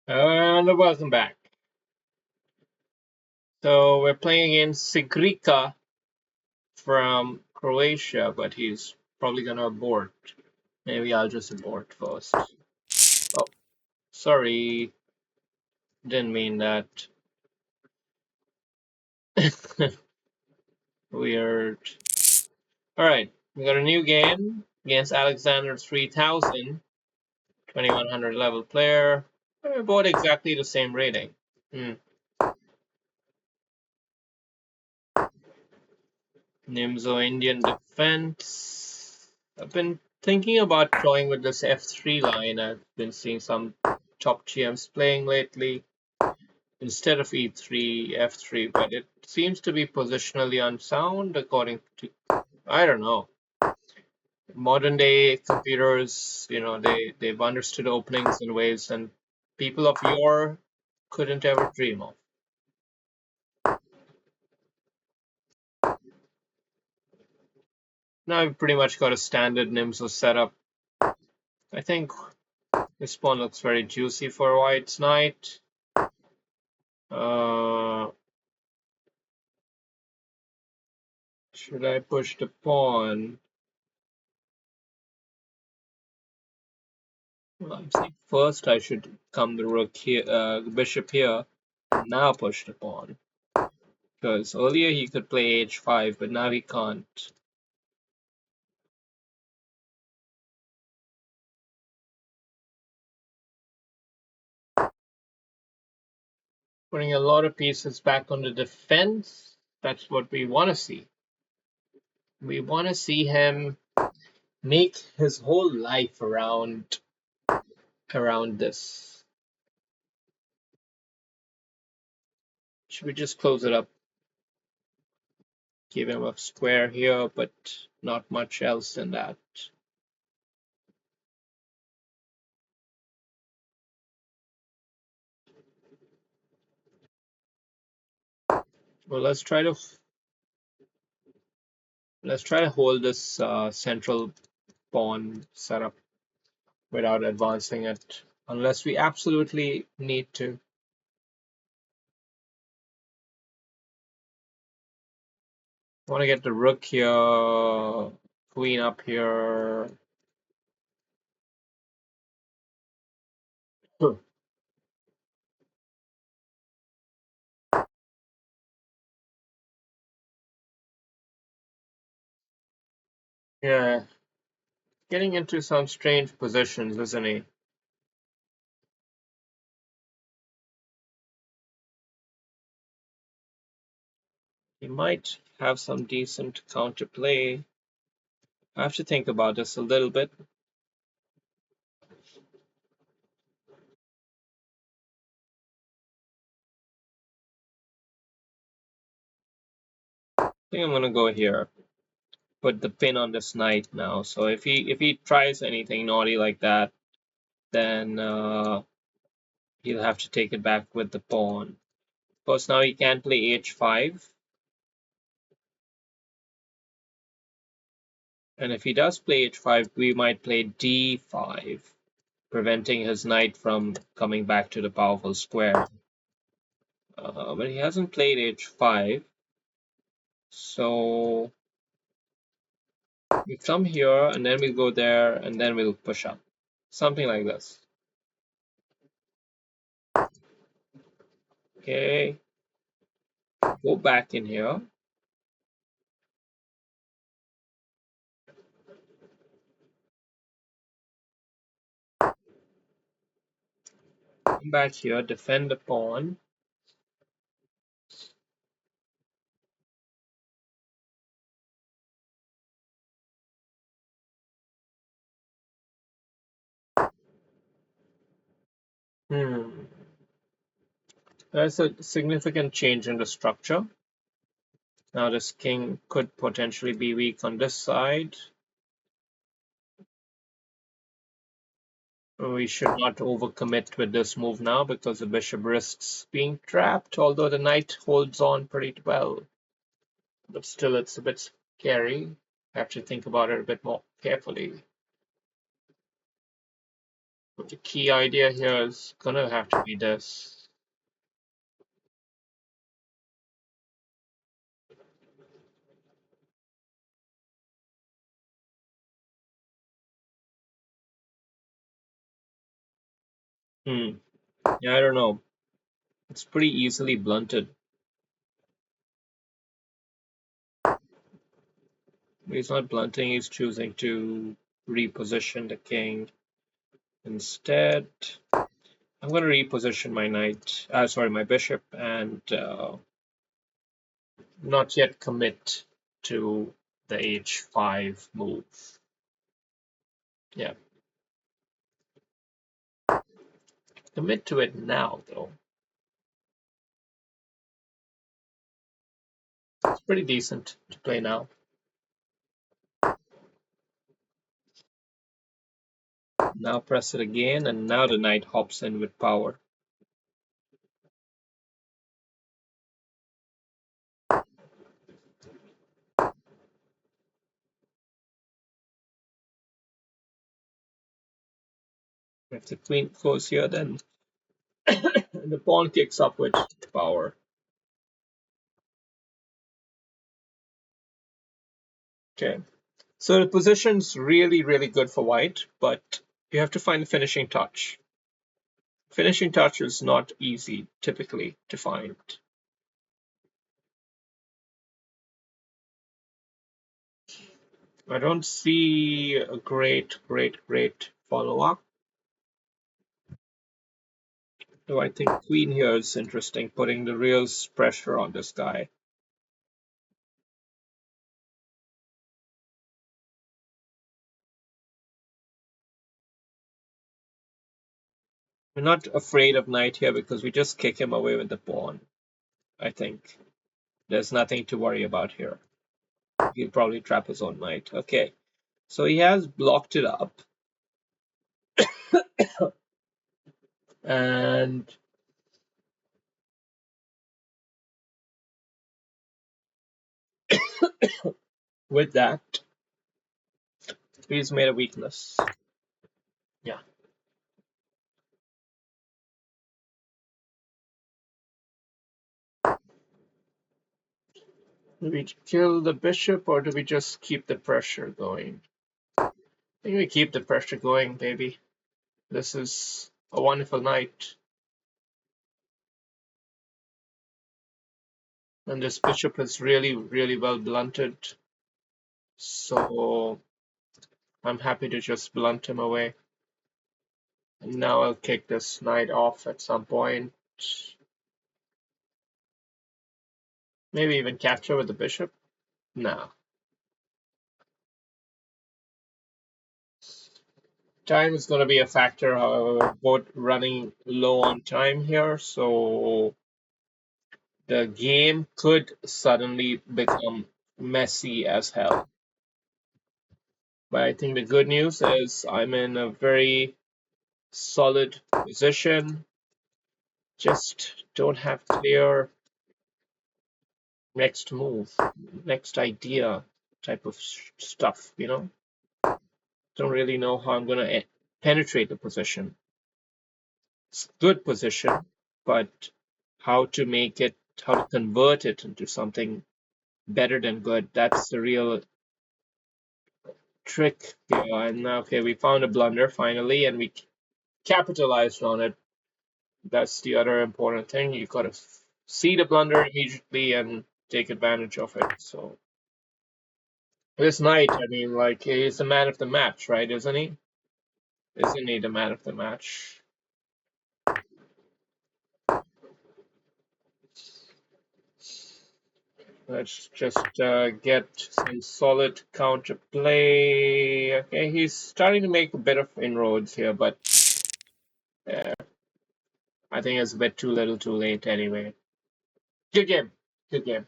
And welcome back. So we're playing against Sigrika from Croatia, but he's probably gonna abort. Maybe I'll just abort first. Oh, sorry, didn't mean that. Weird. All right, we got a new game against Alexander 3000, 2100 level player. We're both exactly the same rating. Hmm. Nimzo Indian defense. I've been thinking about going with this F3 line. I've been seeing some top GMs playing lately instead of E3, F3, but it seems to be positionally unsound according to, I don't know. Modern day computers, they've understood openings in ways and people of yore couldn't ever dream of. Now I've pretty much got a standard Nimzo setup. I think this pawn looks very juicy for White's knight. Uh, should I push the pawn? Well, I think first I should come the rook here, the bishop here, and now push the pawn. Because earlier he could play h5, but now he can't. Putting a lot of pieces back on the defense. That's what we want to see. We want to see him make his whole life around this. Should we just close it up? Give him a square here, but not much else than that. Well, let's try to hold this central pawn setup without advancing it, unless we absolutely need to. I want to get the rook here, queen up here. Yeah, getting into some strange positions, isn't he? He might have some decent counterplay. I have to think about this a little bit. I think I'm gonna go here. Put the pin on this knight now. So if he tries anything naughty like that, then he'll have to take it back with the pawn. Of course, now he can play h5, and if he does play h5, we might play d5, preventing his knight from coming back to the powerful square. But he hasn't played h5, so we come here, and then we'll go there, and then we'll push up. Something like this. Okay, go back in here. Come back here, defend the pawn. Hmm. There's a significant change in the structure. Now this king could potentially be weak on this side. We should not overcommit with this move now because the bishop risks being trapped, although the knight holds on pretty well. But still, it's a bit scary. I have to think about it a bit more carefully. But the key idea here is gonna have to be this. Hmm. Yeah, I don't know. It's pretty easily blunted. He's not blunting, he's choosing to reposition the king. Instead, I'm going to reposition my knight, sorry, my bishop, and not yet commit to the h5 move. Yeah, commit to it now, though. It's pretty decent to play now. Now press it again, and now the knight hops in with power. If the queen goes here, then the pawn kicks up with power. Okay, so the position's really, really good for white, but you have to find the finishing touch. Finishing touch is not easy, typically, to find. I don't see a great follow-up. Though I think queen here is interesting, putting the real pressure on this guy. We're not afraid of knight here because we just kick him away with the pawn. I think there's nothing to worry about here. He'll probably trap his own knight. Okay, so he has blocked it up. And with that, he's made a weakness. Yeah. Do we kill the bishop or do we just keep the pressure going? I think we keep the pressure going, baby. This is a wonderful night. And this bishop is really, really well blunted. So I'm happy to just blunt him away. And now I'll kick this knight off at some point. Maybe even capture with the bishop. Nah. Time is going to be a factor, however, we're both running low on time here, so the game could suddenly become messy as hell. But I think the good news is I'm in a very solid position. Just don't have clear next move, next idea type of stuff, you know? Don't really know how I'm going to penetrate the position. It's a good position, but how to make it, how to convert it into something better than good, that's the real trick here. And okay, we found a blunder finally, and we capitalized on it. That's the other important thing. You gotta see the blunder immediately and take advantage of it. So this knight, I mean, like he's the man of the match, right? Isn't he? Isn't he the man of the match? Let's just get some solid counterplay. Okay, he's starting to make a bit of inroads here, but I think it's a bit too little too late anyway. Good game. Good game.